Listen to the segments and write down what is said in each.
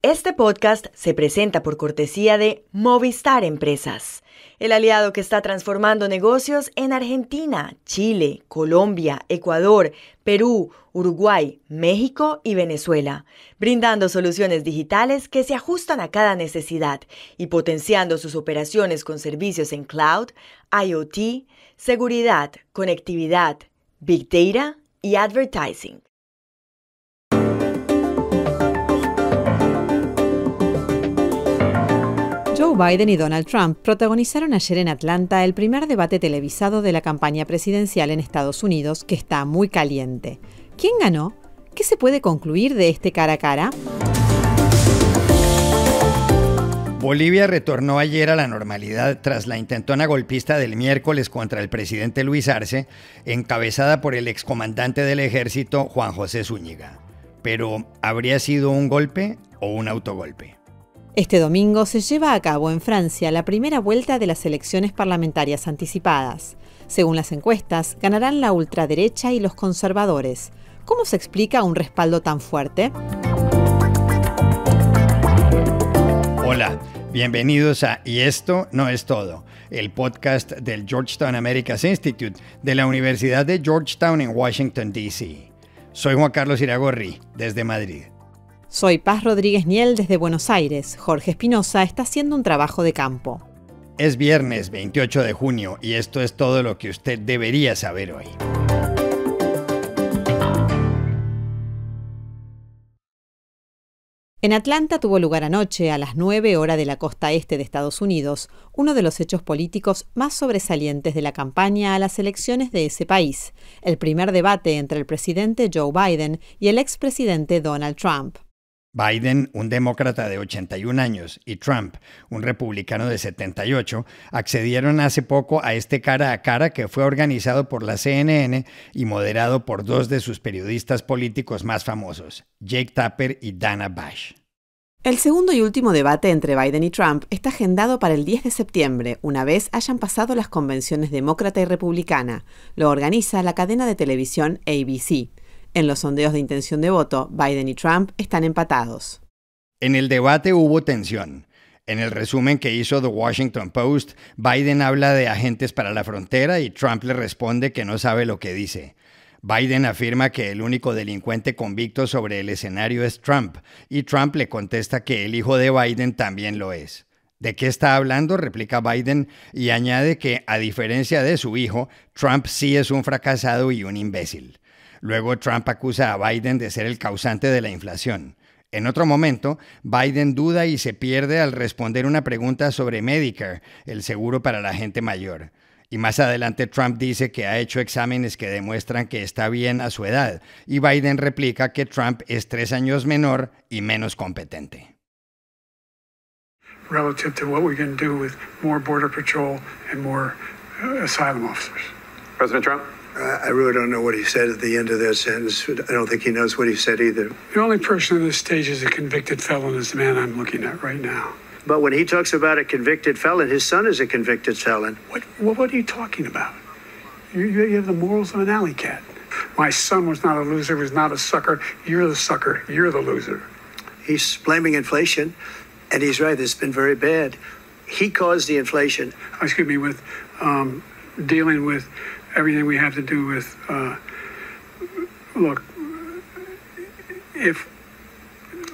Este podcast se presenta por cortesía de Movistar Empresas, el aliado que está transformando negocios en Argentina, Chile, Colombia, Ecuador, Perú, Uruguay, México y Venezuela, brindando soluciones digitales que se ajustan a cada necesidad y potenciando sus operaciones con servicios en cloud, IoT, seguridad, conectividad, Big Data y Advertising. Joe Biden y Donald Trump protagonizaron ayer en Atlanta el primer debate televisado de la campaña presidencial en Estados Unidos, que está muy caliente. ¿Quién ganó? ¿Qué se puede concluir de este cara a cara? Bolivia retornó ayer a la normalidad tras la intentona golpista del miércoles contra el presidente Luis Arce, encabezada por el excomandante del ejército Juan José Zúñiga. Pero, ¿habría sido un golpe o un autogolpe? Este domingo se lleva a cabo en Francia la primera vuelta de las elecciones parlamentarias anticipadas. Según las encuestas, ganarán la ultraderecha y los conservadores. ¿Cómo se explica un respaldo tan fuerte? Hola, bienvenidos a Y esto no es todo, el podcast del Georgetown Americas Institute de la Universidad de Georgetown en Washington, D.C. Soy Juan Carlos Iragorri, desde Madrid. Soy Paz Rodríguez Niel desde Buenos Aires. Jorge Espinosa está haciendo un trabajo de campo. Es viernes 28 de junio y esto es todo lo que usted debería saber hoy. En Atlanta tuvo lugar anoche, a las 9 horas de la costa este de Estados Unidos, uno de los hechos políticos más sobresalientes de la campaña a las elecciones de ese país, el primer debate entre el presidente Joe Biden y el expresidente Donald Trump. Biden, un demócrata de 81 años, y Trump, un republicano de 78, accedieron hace poco a este cara a cara que fue organizado por la CNN y moderado por dos de sus periodistas políticos más famosos, Jake Tapper y Dana Bash. El segundo y último debate entre Biden y Trump está agendado para el 10 de septiembre, una vez hayan pasado las convenciones demócrata y republicana. Lo organiza la cadena de televisión ABC. En los sondeos de intención de voto, Biden y Trump están empatados. En el debate hubo tensión. En el resumen que hizo The Washington Post, Biden habla de agentes para la frontera y Trump le responde que no sabe lo que dice. Biden afirma que el único delincuente convicto sobre el escenario es Trump, y Trump le contesta que el hijo de Biden también lo es. ¿De qué está hablando?, replica Biden, y añade que, a diferencia de su hijo, Trump sí es un fracasado y un imbécil. Luego Trump acusa a Biden de ser el causante de la inflación. En otro momento, Biden duda y se pierde al responder una pregunta sobre Medicare, el seguro para la gente mayor. Y más adelante Trump dice que ha hecho exámenes que demuestran que está bien a su edad, y Biden replica que Trump es 3 años menor y menos competente. Relative to what we can do with more border patrol and more asylum officers. President Trump? I really don't know what he said at the end of that sentence. I don't think he knows what he said either. The only person on this stage is a convicted felon is the man I'm looking at right now. But when he talks about a convicted felon, his son is a convicted felon. What are you talking about? You have the morals of an alley cat. My son was not a loser, was not a sucker. You're the sucker. You're the loser. He's blaming inflation, and he's right. It's been very bad. He caused the inflation. Excuse me, with dealing with everything we have to do with, look, if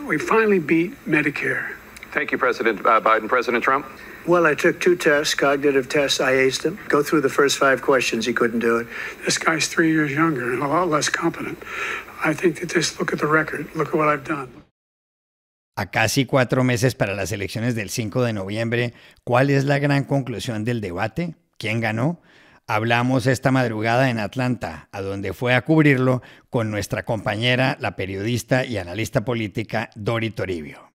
we finally beat Medicare. Thank you, President Biden. President Trump? Well, I took 2 tests, cognitive tests. I aced them. Go through the first 5 questions. He couldn't do it. This guy's 3 years younger and a lot less competent. I think that just look at the record. Look at what I've done. A casi 4 meses para las elecciones del 5 de noviembre, ¿cuál es la gran conclusión del debate? ¿Quién ganó? Hablamos esta madrugada en Atlanta, a donde fue a cubrirlo con nuestra compañera, la periodista y analista política Dori Toribio.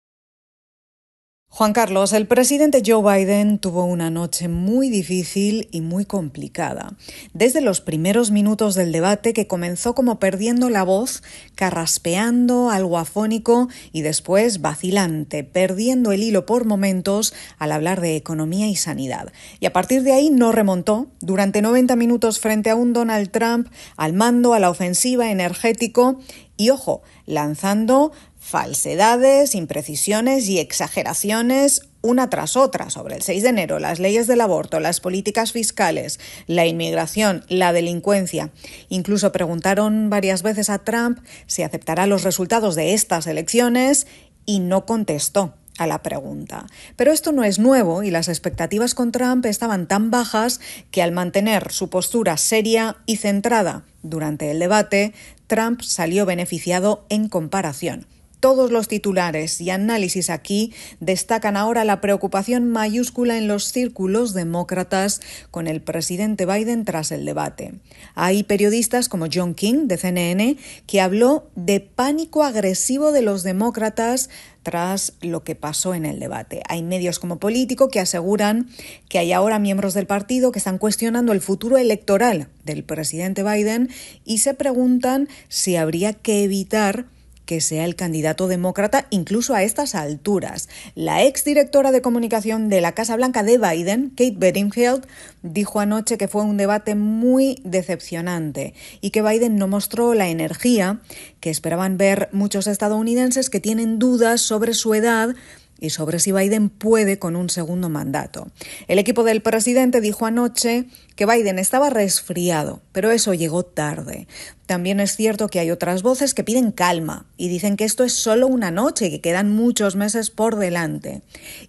Juan Carlos, el presidente Joe Biden tuvo una noche muy difícil y muy complicada. Desde los primeros minutos del debate, que comenzó como perdiendo la voz, carraspeando, algo afónico y después vacilante, perdiendo el hilo por momentos al hablar de economía y sanidad. Y a partir de ahí no remontó. Durante 90 minutos frente a un Donald Trump al mando, a la ofensiva, energético y, ojo, lanzando falsedades, imprecisiones y exageraciones una tras otra sobre el 6 de enero, las leyes del aborto, las políticas fiscales, la inmigración, la delincuencia. Incluso preguntaron varias veces a Trump si aceptará los resultados de estas elecciones y no contestó a la pregunta. Pero esto no es nuevo y las expectativas con Trump estaban tan bajas que al mantener su postura seria y centrada durante el debate, Trump salió beneficiado en comparación. Todos los titulares y análisis aquí destacan ahora la preocupación mayúscula en los círculos demócratas con el presidente Biden tras el debate. Hay periodistas como John King, de CNN, que habló de pánico agresivo de los demócratas tras lo que pasó en el debate. Hay medios como Político que aseguran que hay ahora miembros del partido que están cuestionando el futuro electoral del presidente Biden y se preguntan si habría que evitar que sea el candidato demócrata incluso a estas alturas. La exdirectora de comunicación de la Casa Blanca de Biden, Kate Bedingfield, dijo anoche que fue un debate muy decepcionante y que Biden no mostró la energía que esperaban ver muchos estadounidenses que tienen dudas sobre su edad y sobre si Biden puede con un segundo mandato. El equipo del presidente dijo anoche que Biden estaba resfriado, pero eso llegó tarde. También es cierto que hay otras voces que piden calma y dicen que esto es solo una noche y que quedan muchos meses por delante.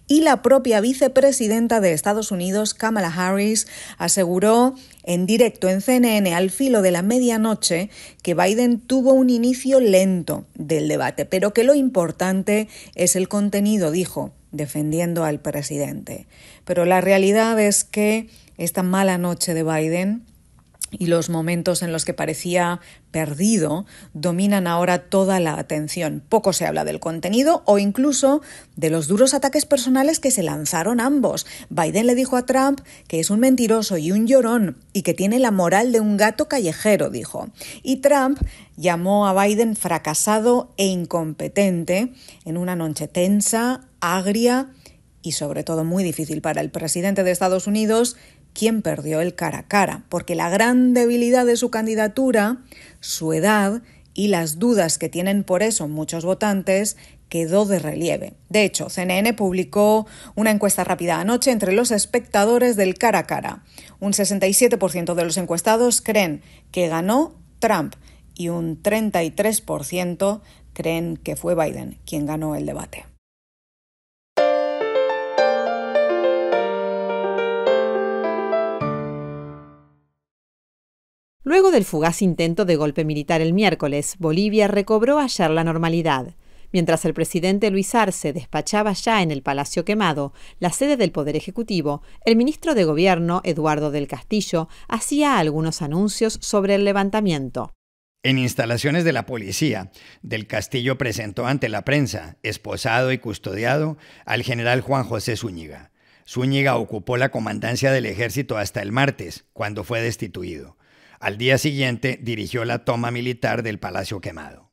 Y la propia vicepresidenta de Estados Unidos, Kamala Harris, aseguró en directo en CNN al filo de la medianoche que Biden tuvo un inicio lento del debate, pero que lo importante es el contenido, dijo, defendiendo al presidente. Pero la realidad es que esta mala noche de Biden y los momentos en los que parecía perdido dominan ahora toda la atención. Poco se habla del contenido o incluso de los duros ataques personales que se lanzaron ambos. Biden le dijo a Trump que es un mentiroso y un llorón y que tiene la moral de un gato callejero, dijo. Y Trump llamó a Biden fracasado e incompetente en una noche tensa, agria y sobre todo muy difícil para el presidente de Estados Unidos, quien perdió el cara a cara, porque la gran debilidad de su candidatura, su edad y las dudas que tienen por eso muchos votantes, quedó de relieve. De hecho, CNN publicó una encuesta rápida anoche entre los espectadores del cara a cara. Un 67% de los encuestados creen que ganó Trump y un 33% creen que fue Biden quien ganó el debate. Luego del fugaz intento de golpe militar el miércoles, Bolivia recobró ayer la normalidad. Mientras el presidente Luis Arce despachaba ya en el Palacio Quemado, la sede del Poder Ejecutivo, el ministro de Gobierno, Eduardo del Castillo, hacía algunos anuncios sobre el levantamiento. En instalaciones de la policía, Del Castillo presentó ante la prensa, esposado y custodiado, al general Juan José Zúñiga. Zúñiga ocupó la comandancia del ejército hasta el martes, cuando fue destituido. Al día siguiente dirigió la toma militar del Palacio Quemado.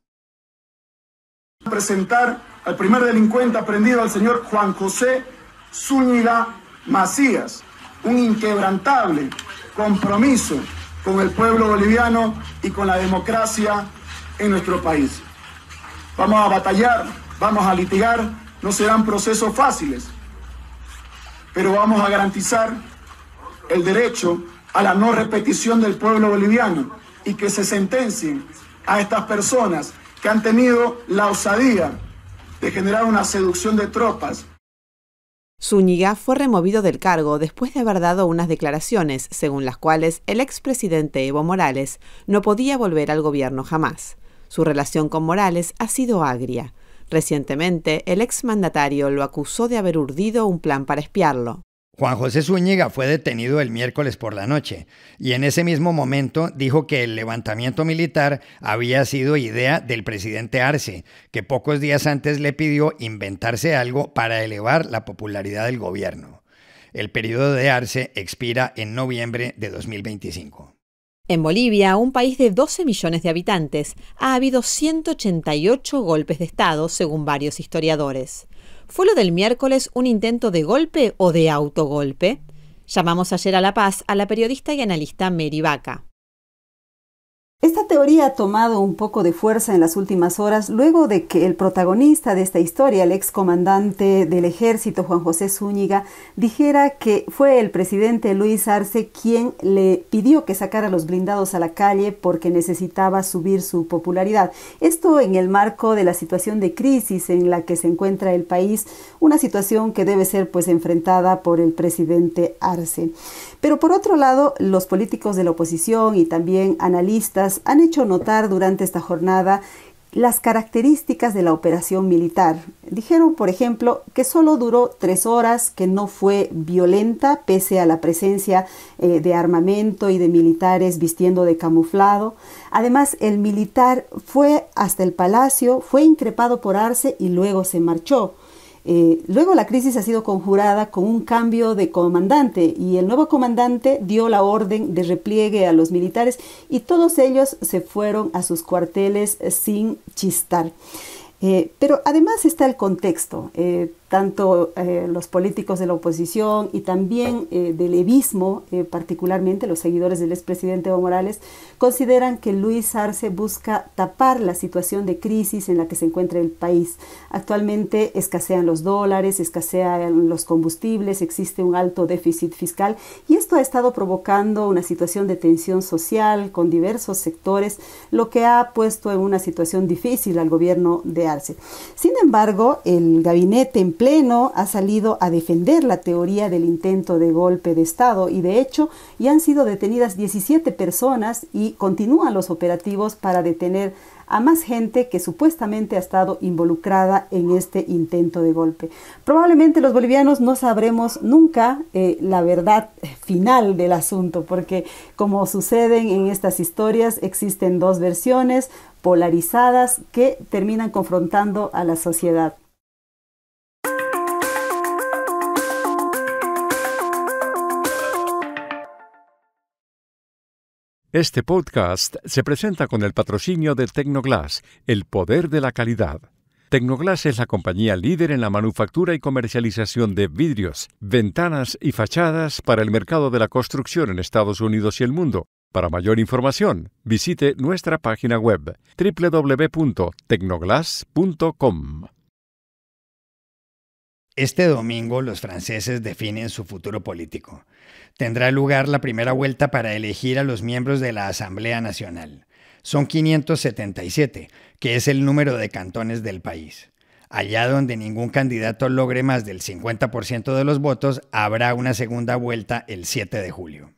Presentar al primer delincuente aprendido, al señor Juan José Zúñiga Macías, un inquebrantable compromiso con el pueblo boliviano y con la democracia en nuestro país. Vamos a batallar, vamos a litigar, no serán procesos fáciles, pero vamos a garantizar el derecho a la no repetición del pueblo boliviano y que se sentencien a estas personas que han tenido la osadía de generar una seducción de tropas. Zúñiga fue removido del cargo después de haber dado unas declaraciones según las cuales el expresidente Evo Morales no podía volver al gobierno jamás. Su relación con Morales ha sido agria. Recientemente, el exmandatario lo acusó de haber urdido un plan para espiarlo. Juan José Zúñiga fue detenido el miércoles por la noche y en ese mismo momento dijo que el levantamiento militar había sido idea del presidente Arce, que pocos días antes le pidió inventarse algo para elevar la popularidad del gobierno. El periodo de Arce expira en noviembre de 2025. En Bolivia, un país de 12 millones de habitantes, ha habido 188 golpes de Estado, según varios historiadores. ¿Fue lo del miércoles un intento de golpe o de autogolpe? Llamamos ayer a La Paz a la periodista y analista Mary Vaca. Esta teoría ha tomado un poco de fuerza en las últimas horas luego de que el protagonista de esta historia, el excomandante del ejército Juan José Zúñiga, dijera que fue el presidente Luis Arce quien le pidió que sacara los blindados a la calle porque necesitaba subir su popularidad. Esto en el marco de la situación de crisis en la que se encuentra el país, una situación que debe ser enfrentada por el presidente Arce. Pero por otro lado, los políticos de la oposición y también analistas han hecho notar durante esta jornada las características de la operación militar. Dijeron, por ejemplo, que solo duró 3 horas, que no fue violenta pese a la presencia de armamento y de militares vistiendo de camuflado. Además, el militar fue hasta el palacio, fue increpado por Arce y luego se marchó. Luego la crisis ha sido conjurada con un cambio de comandante y el nuevo comandante dio la orden de repliegue a los militares y todos ellos se fueron a sus cuarteles sin chistar. Pero además está el contexto, tanto los políticos de la oposición y también del evismo, particularmente los seguidores del expresidente Evo Morales, consideran que Luis Arce busca tapar la situación de crisis en la que se encuentra el país. Actualmente escasean los dólares, escasean los combustibles, existe un alto déficit fiscal y esto ha estado provocando una situación de tensión social con diversos sectores, lo que ha puesto en una situación difícil al gobierno de Arce. Sin embargo, el gabinete en pleno ha salido a defender la teoría del intento de golpe de Estado y de hecho ya han sido detenidas 17 personas y continúan los operativos para detener a más gente que supuestamente ha estado involucrada en este intento de golpe. Probablemente los bolivianos no sabremos nunca la verdad final del asunto, porque como suceden en estas historias, existen 2 versiones polarizadas que terminan confrontando a la sociedad. Este podcast se presenta con el patrocinio de Tecnoglass, el poder de la calidad. Tecnoglass es la compañía líder en la manufactura y comercialización de vidrios, ventanas y fachadas para el mercado de la construcción en Estados Unidos y el mundo. Para mayor información, visite nuestra página web www.tecnoglass.com. Este domingo los franceses definen su futuro político. Tendrá lugar la primera vuelta para elegir a los miembros de la Asamblea Nacional. Son 577, que es el número de cantones del país. Allá donde ningún candidato logre más del 50% de los votos, habrá una segunda vuelta el 7 de julio.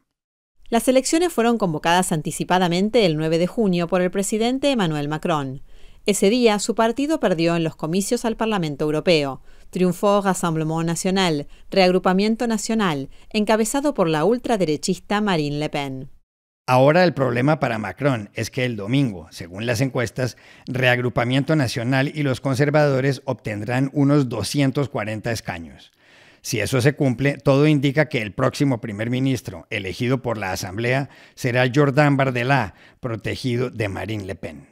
Las elecciones fueron convocadas anticipadamente el 9 de junio por el presidente Emmanuel Macron. Ese día, su partido perdió en los comicios al Parlamento Europeo. Triunfó Rassemblement National, Reagrupamiento Nacional, encabezado por la ultraderechista Marine Le Pen. Ahora el problema para Macron es que el domingo, según las encuestas, Reagrupamiento Nacional y los conservadores obtendrán unos 240 escaños. Si eso se cumple, todo indica que el próximo primer ministro, elegido por la Asamblea, será Jordan Bardella, protegido de Marine Le Pen.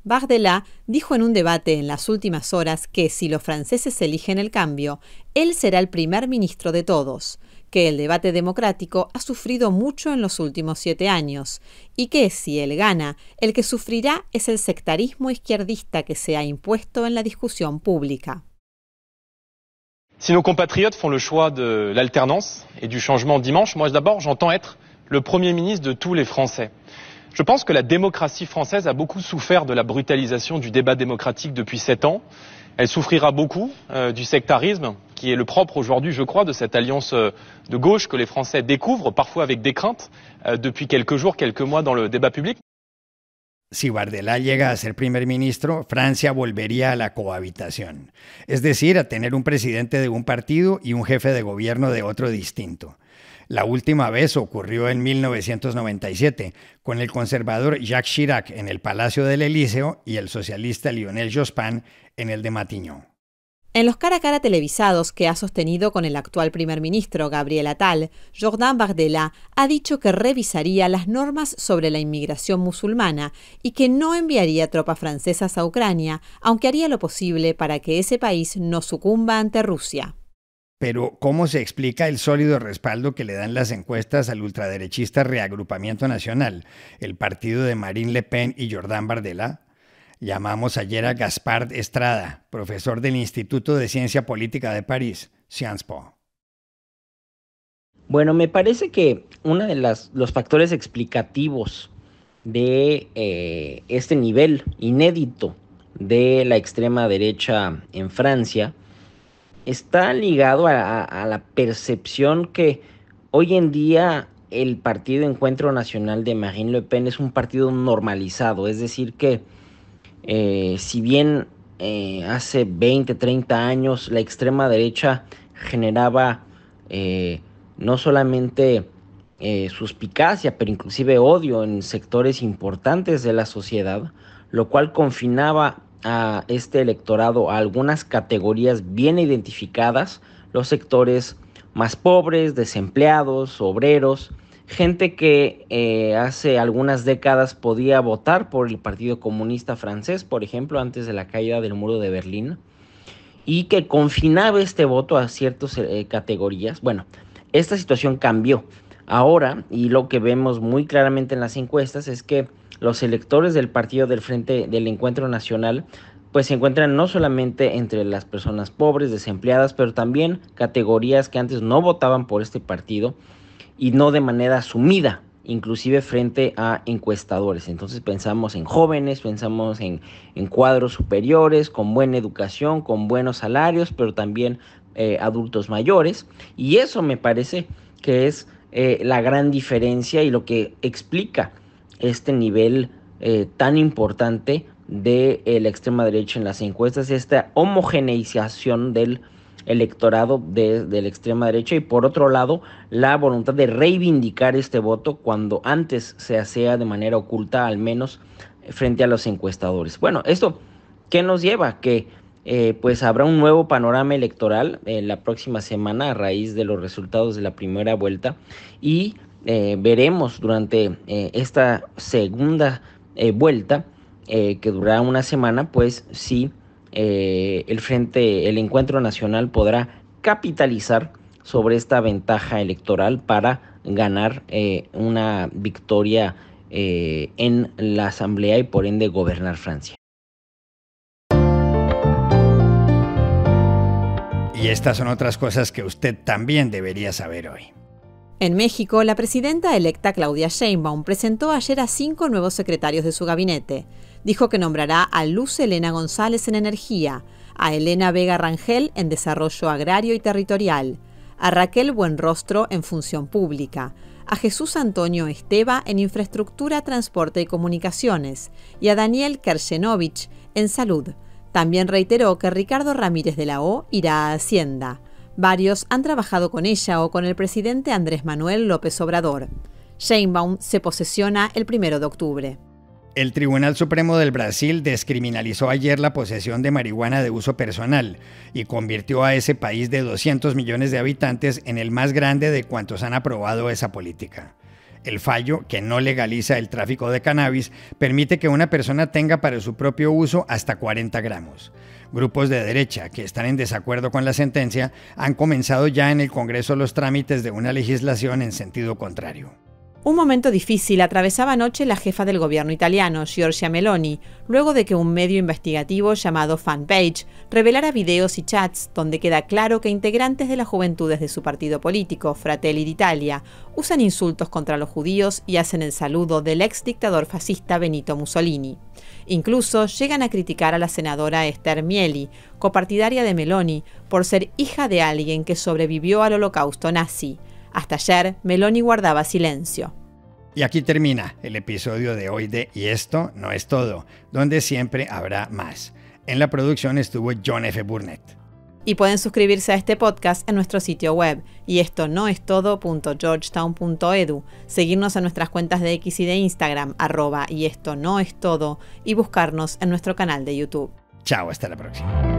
Bardella dijo en un debate en las últimas horas que si los franceses eligen el cambio, él será el primer ministro de todos, que el debate democrático ha sufrido mucho en los últimos 7 años y que, si él gana, el que sufrirá es el sectarismo izquierdista que se ha impuesto en la discusión pública. Si nos compatriotes font le choix de l'alternance et du changement dimanche, moi d'abord j'entends être le Premier ministre de tous les Français. Je pense que la démocratie française a beaucoup souffert de la brutalisation du débat démocratique depuis 7 ans. Elle souffrira beaucoup du sectarisme, qui est le propre aujourd'hui, je crois, de cette alliance de gauche que les Français découvrent, parfois avec des craintes, depuis quelques jours, quelques mois dans le débat public. Si Bardella llega a ser primer ministro, Francia volvería a la cohabitación, es decir, a tener un presidente de un partido y un jefe de gobierno de otro distinto. La última vez ocurrió en 1997, con el conservador Jacques Chirac en el Palacio del Elíseo y el socialista Lionel Jospin en el de Matignon. En los cara a cara televisados que ha sostenido con el actual primer ministro Gabriel Attal, Jordan Bardella ha dicho que revisaría las normas sobre la inmigración musulmana y que no enviaría tropas francesas a Ucrania, aunque haría lo posible para que ese país no sucumba ante Rusia. Pero ¿cómo se explica el sólido respaldo que le dan las encuestas al ultraderechista Reagrupamiento Nacional, el partido de Marine Le Pen y Jordan Bardella? Llamamos ayer a Gaspard Estrada, profesor del Instituto de Ciencia Política de París, Sciences Po. Bueno, me parece que uno de los factores explicativos de este nivel inédito de la extrema derecha en Francia está ligado a la percepción que hoy en día el Partido Encuentro Nacional de Marine Le Pen es un partido normalizado, es decir que si bien hace 20, 30 años la extrema derecha generaba no solamente suspicacia, pero inclusive odio en sectores importantes de la sociedad, lo cual confinaba a este electorado a algunas categorías bien identificadas, los sectores más pobres, desempleados, obreros, gente que hace algunas décadas podía votar por el Partido Comunista Francés, por ejemplo, antes de la caída del muro de Berlín, y que confinaba este voto a ciertas categorías. Bueno, esta situación cambió. Ahora, y lo que vemos muy claramente en las encuestas, es que los electores del partido del Frente del Encuentro Nacional pues se encuentran no solamente entre las personas pobres, desempleadas, pero también categorías que antes no votaban por este partido y no de manera asumida, inclusive frente a encuestadores. Entonces pensamos en jóvenes, pensamos en cuadros superiores, con buena educación, con buenos salarios, pero también adultos mayores, y eso me parece que es la gran diferencia y lo que explica este nivel tan importante de la extrema derecha en las encuestas, esta homogeneización del electorado de la extrema derecha, y por otro lado la voluntad de reivindicar este voto cuando antes se hacía de manera oculta, al menos frente a los encuestadores. Bueno, ¿esto qué nos lleva? Que pues habrá un nuevo panorama electoral la próxima semana a raíz de los resultados de la primera vuelta, y veremos durante esta segunda vuelta que durará una semana, pues si el Encuentro Nacional podrá capitalizar sobre esta ventaja electoral para ganar una victoria en la Asamblea y por ende gobernar Francia. Y estas son otras cosas que usted también debería saber hoy. En México, la presidenta electa Claudia Sheinbaum presentó ayer a 5 nuevos secretarios de su gabinete. Dijo que nombrará a Luz Helena González en Energía, a Elena Vega Rangel en Desarrollo Agrario y Territorial, a Raquel Buenrostro en Función Pública, a Jesús Antonio Esteva en Infraestructura, Transporte y Comunicaciones y a Daniel Kershenovich en Salud. También reiteró que Ricardo Ramírez de la O irá a Hacienda. Varios han trabajado con ella o con el presidente Andrés Manuel López Obrador. Sheinbaum se posesiona el 1 de octubre. El Tribunal Supremo del Brasil descriminalizó ayer la posesión de marihuana de uso personal y convirtió a ese país de 200 millones de habitantes en el más grande de cuantos han aprobado esa política. El fallo, que no legaliza el tráfico de cannabis, permite que una persona tenga para su propio uso hasta 40 gramos. Grupos de derecha que están en desacuerdo con la sentencia han comenzado ya en el Congreso los trámites de una legislación en sentido contrario. Un momento difícil atravesaba anoche la jefa del gobierno italiano, Giorgia Meloni, luego de que un medio investigativo llamado Fanpage revelara videos y chats donde queda claro que integrantes de las juventudes de su partido político, Fratelli d'Italia, usan insultos contra los judíos y hacen el saludo del ex dictador fascista Benito Mussolini. Incluso llegan a criticar a la senadora Esther Mieli, copartidaria de Meloni, por ser hija de alguien que sobrevivió al holocausto nazi. Hasta ayer, Meloni guardaba silencio. Y aquí termina el episodio de hoy de Y esto no es todo, donde siempre habrá más. En la producción estuvo John F. Burnett. Y pueden suscribirse a este podcast en nuestro sitio web, yestonoestodo.georgetown.edu, seguirnos en nuestras cuentas de X y de Instagram, @yestonoestodo, y buscarnos en nuestro canal de YouTube. Chao, hasta la próxima.